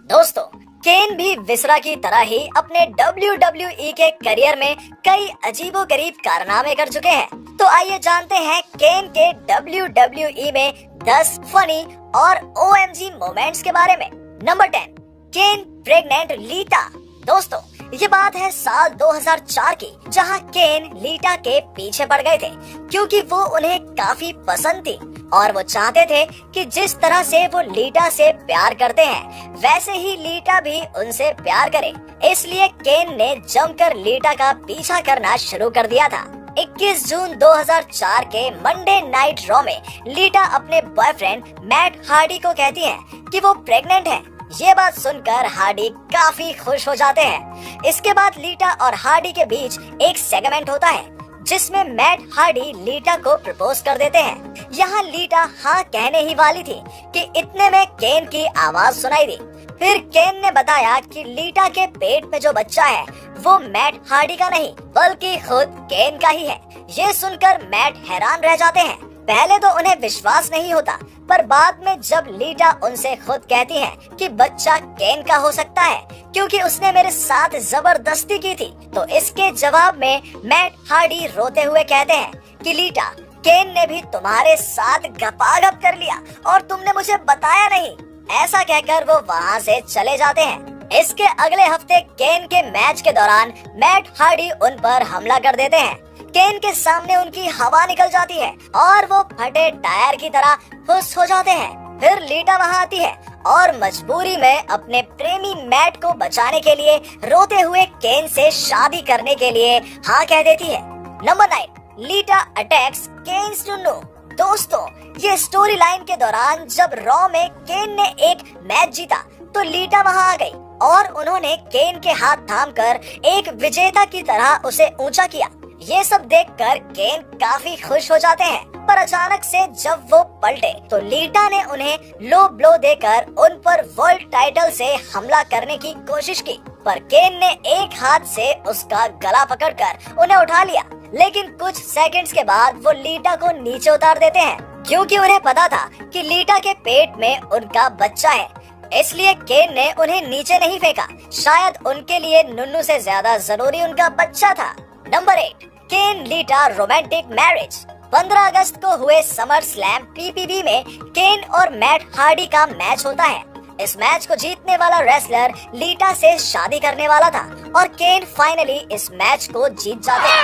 दोस्तों, केन भी विसरा की तरह ही अपने WWE के करियर में कई अजीबोगरीब कारनामे कर चुके हैं। तो आइए जानते हैं केन के WWE में 10 फनी और OMG मोमेंट्स के बारे में। नंबर 10, केन प्रेग्नेंट लीटा। दोस्तों, ये बात है साल 2004 की, जहां केन लीटा के पीछे पड़ गए थे क्योंकि वो उन्हें काफी पसंद थी और वो चाहते थे कि जिस तरह से वो लीटा से प्यार करते हैं वैसे ही लीटा भी उनसे प्यार करे। इसलिए केन ने जमकर लीटा का पीछा करना शुरू कर दिया था। 21 जून 2004 के मंडे नाइट रॉ में लीटा अपने बॉयफ्रेंड मैट हार्डी को कहती है कि वो प्रेग्नेंट है। ये बात सुनकर हार्डी काफी खुश हो जाते हैं। इसके बाद लीटा और हार्डी के बीच एक सेगमेंट होता है जिसमें मैट हार्डी लीटा को प्रपोज कर देते हैं। यहाँ लीटा हाँ कहने ही वाली थी कि इतने में केन की आवाज सुनाई दी। फिर केन ने बताया कि लीटा के पेट में जो बच्चा है वो मैट हार्डी का नहीं बल्कि खुद केन का ही है। ये सुनकर मैट हैरान रह जाते हैं। पहले तो उन्हें विश्वास नहीं होता, पर बाद में जब लीटा उनसे खुद कहती है कि बच्चा केन का हो सकता है क्योंकि उसने मेरे साथ जबरदस्ती की थी, तो इसके जवाब में मैट हार्डी रोते हुए कहते हैं कि लीटा, केन ने भी तुम्हारे साथ गपागप कर लिया और तुमने मुझे बताया नहीं। ऐसा कहकर वो वहाँ से चले जाते हैं। इसके अगले हफ्ते केन के मैच के दौरान मैट हार्डी उन पर हमला कर देते हैं। केन के सामने उनकी हवा निकल जाती है और वो फटे टायर की तरह फुस हो जाते हैं। फिर लीटा वहाँ आती है और मजबूरी में अपने प्रेमी मैट को बचाने के लिए रोते हुए केन से शादी करने के लिए हाँ कह देती है। Number 9, लीटा attacks Keynes नुन्नू। दोस्तों, ये स्टोरी लाइन के दौरान जब रॉ में केन ने एक मैच जीता तो लीटा वहाँ आ गई और उन्होंने केन के हाथ थामकर एक विजेता की तरह उसे ऊंचा किया। ये सब देखकर केन काफी खुश हो जाते हैं, पर अचानक से जब वो पलटे तो लीटा ने उन्हें लो ब्लो देकर उन पर वर्ल्ड टाइटल से हमला करने की कोशिश की, पर केन ने एक हाथ से उसका गला पकड़कर उन्हें उठा लिया। लेकिन कुछ सेकंड्स के बाद वो लीटा को नीचे उतार देते हैं क्योंकि उन्हें पता था कि लीटा के पेट में उनका बच्चा है। इसलिए केन ने उन्हें नीचे नहीं फेंका, शायद उनके लिए नुन्नू से ज्यादा जरूरी उनका बच्चा था। नंबर 8, केन लीटा रोमांटिक मैरिज। 15 अगस्त को हुए समर स्लैम PPV में केन और मैट हार्डी का मैच होता है। इस मैच को जीतने वाला रेसलर लीटा से शादी करने वाला था और केन फाइनली इस मैच को जीत जाते हैं।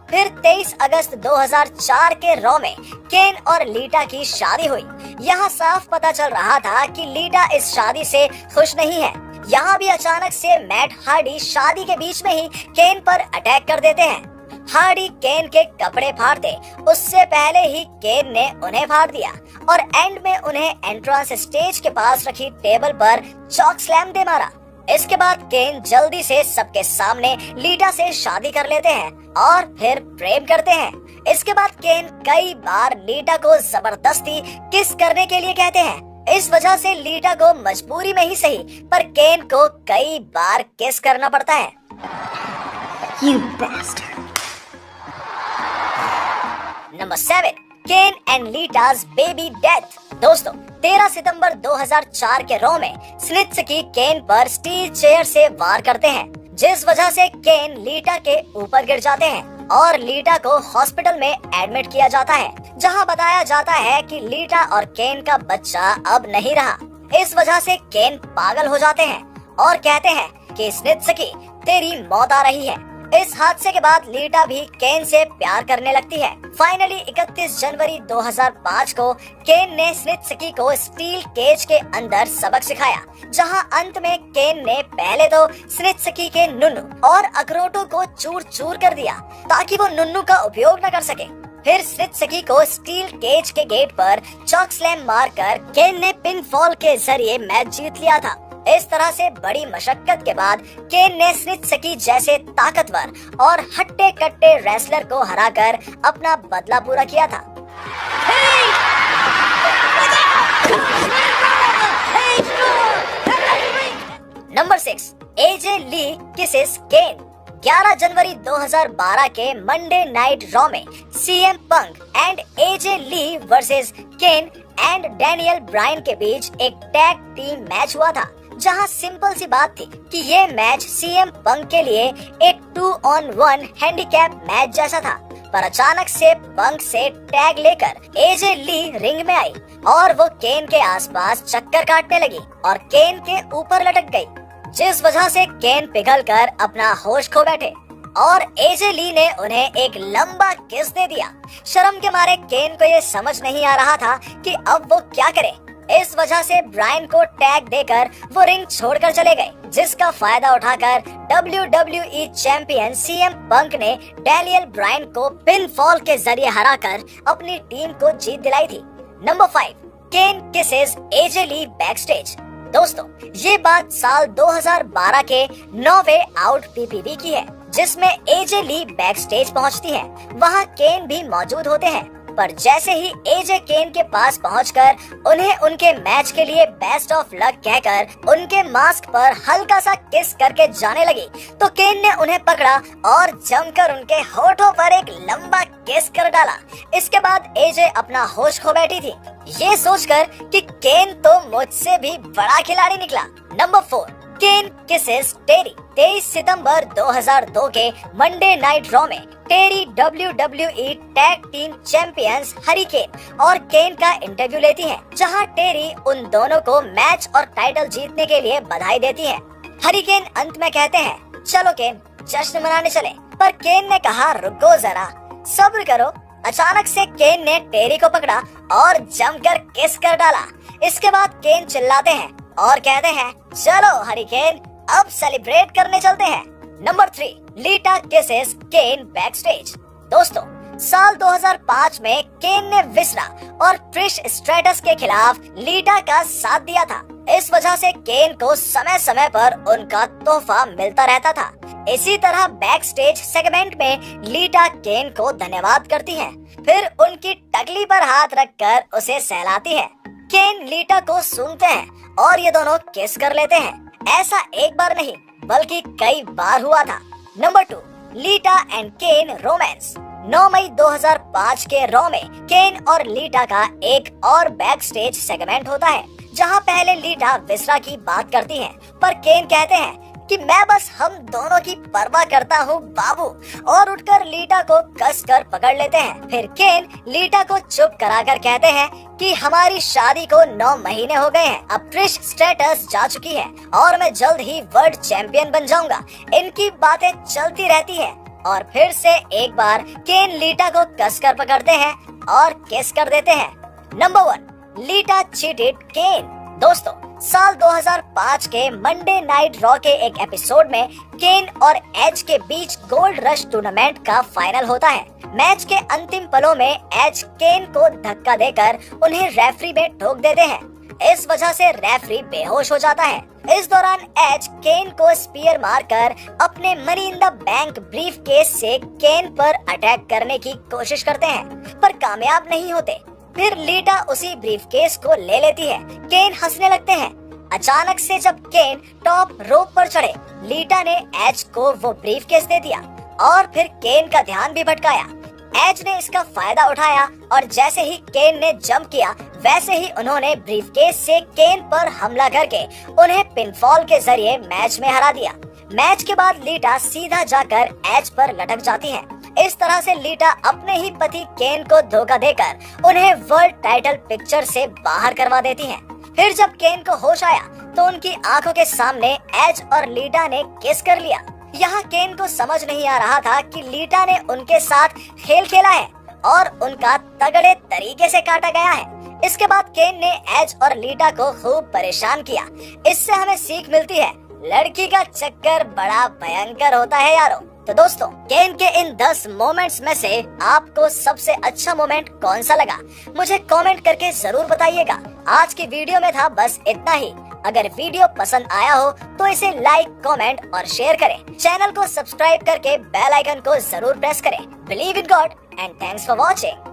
फिर 23 अगस्त 2004 के रॉ में केन और लीटा की शादी हुई। यहाँ साफ पता चल रहा था कि लीटा इस शादी से खुश नहीं है। यहाँ भी अचानक से मैट हार्डी शादी के बीच में ही केन पर अटैक कर देते हैं। हार्डी केन के कपड़े फाड़ते उससे पहले ही केन ने उन्हें फाड़ दिया और एंड में उन्हें एंट्रेंस स्टेज के पास रखी टेबल पर चॉक स्लैम दे मारा। इसके बाद केन जल्दी से सबके सामने लीटा से शादी कर लेते हैं और फिर प्रेम करते हैं। इसके बाद केन कई बार लीटा को जबरदस्ती किस करने के लिए कहते हैं। इस वजह से लीटा को मजबूरी में ही सही पर केन को कई बार किस करना पड़ता है। You bastard. Number 7, Ken and Lita's baby death. दोस्तों, 13 सितंबर 2004 के रॉ में स्नित्सकी केन पर स्टील चेयर से वार करते हैं, जिस वजह से केन लीटा के ऊपर गिर जाते हैं और लीटा को हॉस्पिटल में एडमिट किया जाता है, जहां बताया जाता है कि लीटा और केन का बच्चा अब नहीं रहा। इस वजह से केन पागल हो जाते हैं और कहते हैं कि स्नित्सकी, तेरी मौत आ रही है। इस हादसे के बाद लीटा भी केन से प्यार करने लगती है। फाइनली 31 जनवरी 2005 को केन ने स्नित्सकी को स्टील केज के अंदर सबक सिखाया, जहां अंत में केन ने पहले तो स्नित्सकी के नुन्नू और अखरोटों को चूर चूर कर दिया ताकि वो नुन्नू का उपयोग न कर सके। फिर स्नित्सकी को स्टील केज के गेट पर चॉक स्लैम मारकर केन ने पिन फॉल के जरिए मैच जीत लिया था। इस तरह से बड़ी मशक्कत के बाद केन ने स्नित्सकी जैसे ताकतवर और हट्टे कट्टे रेसलर को हराकर अपना बदला पूरा किया था। नंबर 6, एजे ली किसेस केन। 11 जनवरी 2012 के मंडे नाइट रॉ में CM Punk and AJ Lee versus Kane and Daniel Bryan के बीच एक टैग टीम मैच हुआ था, जहां सिंपल सी बात थी कि ये मैच सीएम पंक के लिए एक 2-on-1 हैंडीकैप मैच जैसा था। पर अचानक से पंक से टैग लेकर एजे ली रिंग में आई और वो केन के आसपास चक्कर काटने लगी और केन के ऊपर लटक गई, जिस वजह से केन पिघलकर अपना होश खो बैठे और एजे ली ने उन्हें एक लंबा किस दे दिया। शर्म के मारे केन को ये समझ नहीं आ रहा था कि अब वो क्या करे। इस वजह से ब्रायन को टैग देकर वो रिंग छोड़कर चले गए, जिसका फायदा उठाकर WWE चैंपियन सीएम पंक ने डैनियल ब्रायन को पिन फॉल के जरिए हराकर अपनी टीम को जीत दिलाई थी। नंबर 5, केन किसेस एजे ली बैकस्टेज। दोस्तों, ये बात साल 2012 के नो वे आउट PPV की है, जिसमें एजे ली बैकस्टेज पहुंचती है। वहां केन भी मौजूद होते हैं, पर जैसे ही एजे केन के पास पहुंचकर उन्हें उनके मैच के लिए बेस्ट ऑफ लक कहकर उनके मास्क पर हल्का सा किस करके जाने लगी, तो केन ने उन्हें पकड़ा और जमकर उनके होठों पर एक लंबा किस कर डाला। इसके बाद एजे अपना होश खो बैठी थी, ये सोचकर कि केन तो मुझसे भी बड़ा खिलाड़ी निकला। नंबर 4, केन किसेस टेरी। 23 सितंबर 2002 के मंडे नाइट रॉ में टेरी WWE tag team champions hurricane और केन का इंटरव्यू लेती हैं, जहां टेरी उन दोनों को मैच और टाइटल जीतने के लिए बधाई देती है। हरिकेन अंत में कहते हैं, चलो केन, जश्न मनाने चले। पर केन ने कहा, रुको जरा, सब्र करो। अचानक से केन ने टेरी को पकड़ा और जमकर किस कर डाला। इसके बाद केन चिल्लाते हैं और कहते हैं, चलो हरिकेन, अब सेलिब्रेट करने चलते हैं। नंबर 3, लीटा किसेस केन बैकस्टेज। दोस्तों, साल 2005 में केन ने विसरा और ट्रिश स्ट्रेटस के खिलाफ लीटा का साथ दिया था। इस वजह से केन को समय समय पर उनका तोहफा मिलता रहता था। इसी तरह बैकस्टेज सेगमेंट में लीटा केन को धन्यवाद करती हैं, फिर उनकी टकली पर हाथ रखकर उसे सहलाती है। केन लीटा को सूंघते हैं और ये दोनों किस कर लेते हैं। ऐसा एक बार नहीं बल्कि कई बार हुआ था। Number 2, Lita and Kane romance. 9 मई 2005 के रॉ में केन और लीटा का एक और बैकस्टेज सेगमेंट होता है, जहां पहले लीटा विसरा की बात करती हैं, पर केन कहते हैं कि मैं बस हम दोनों की परवाह करता हूँ बाबू, और उठकर लीटा को कसकर पकड़ लेते हैं। फिर केन लीटा को चुप कराकर कहते हैं कि हमारी शादी को 9 महीने हो गए हैं, अब ट्रिश स्ट्रेटस जा चुकी है और मैं जल्द ही वर्ल्ड चैंपियन बन जाऊंगा। इनकी बातें चलती रहती हैं और फिर से एक बार केन लीटा को कसकर पकड़ते हैं और किस कर देते हैं। नंबर 1, लीटा चीटेड केन। दोस्तों, साल 2005 के मंडे नाइट रॉ के एक एपिसोड में केन और एज के बीच गोल्ड रश टूर्नामेंट का फाइनल होता है। मैच के अंतिम पलों में एज केन को धक्का देकर उन्हें रेफरी में ठोक देते हैं। इस वजह से रेफरी बेहोश हो जाता है। इस दौरान एज केन को स्पीयर मारकर अपने money in the bank brief case से केन पर अटैक करने की कोशिश करते हैं, पर कामयाब नहीं होते। फिर लीटा उसी ब्रीफकेस को ले लेती है। केन हंसने लगते हैं। अचानक से जब केन टॉप रोप पर चढ़े, लीटा ने एज को वो ब्रीफकेस दे दिया और फिर केन का ध्यान भी भटकाया। एज ने इसका फायदा उठाया और जैसे ही केन ने जंप किया, वैसे ही उन्होंने ब्रीफकेस से केन पर हमला करके उन्हें पिनफॉल के जरिए मैच में हरा दिया। मैच के बाद लीटा सीधा जाकर एज पर लटक जाती हैं। इस तरह से लीटा अपने ही पति केन को धोखा देकर उन्हें वर्ल्ड टाइटल पिक्चर से बाहर करवा देती हैं। फिर जब केन को होश आया तो उनकी आंखों के सामने एज और लीटा ने किस कर लिया। यहाँ केन को समझ नहीं आ रहा था कि लीटा ने उनके साथ खेल खेला है और उनका तगड़े तरीके से काटा गया है। इसके बाद केन ने एज और लीटा को खूब परेशान किया। इससे हमें सीख मिलती है, लड़की का चक्कर बड़ा भयंकर होता है यारों। तो दोस्तों, केन के इन 10 मोमेंट्स में से आपको सबसे अच्छा मोमेंट कौन सा लगा, मुझे कमेंट करके जरूर बताइएगा। आज की वीडियो में था बस इतना ही। अगर वीडियो पसंद आया हो तो इसे लाइक, कमेंट और शेयर करें। चैनल को सब्सक्राइब करके बेल आइकन को जरूर प्रेस करें। Believe in God and thanks for watching.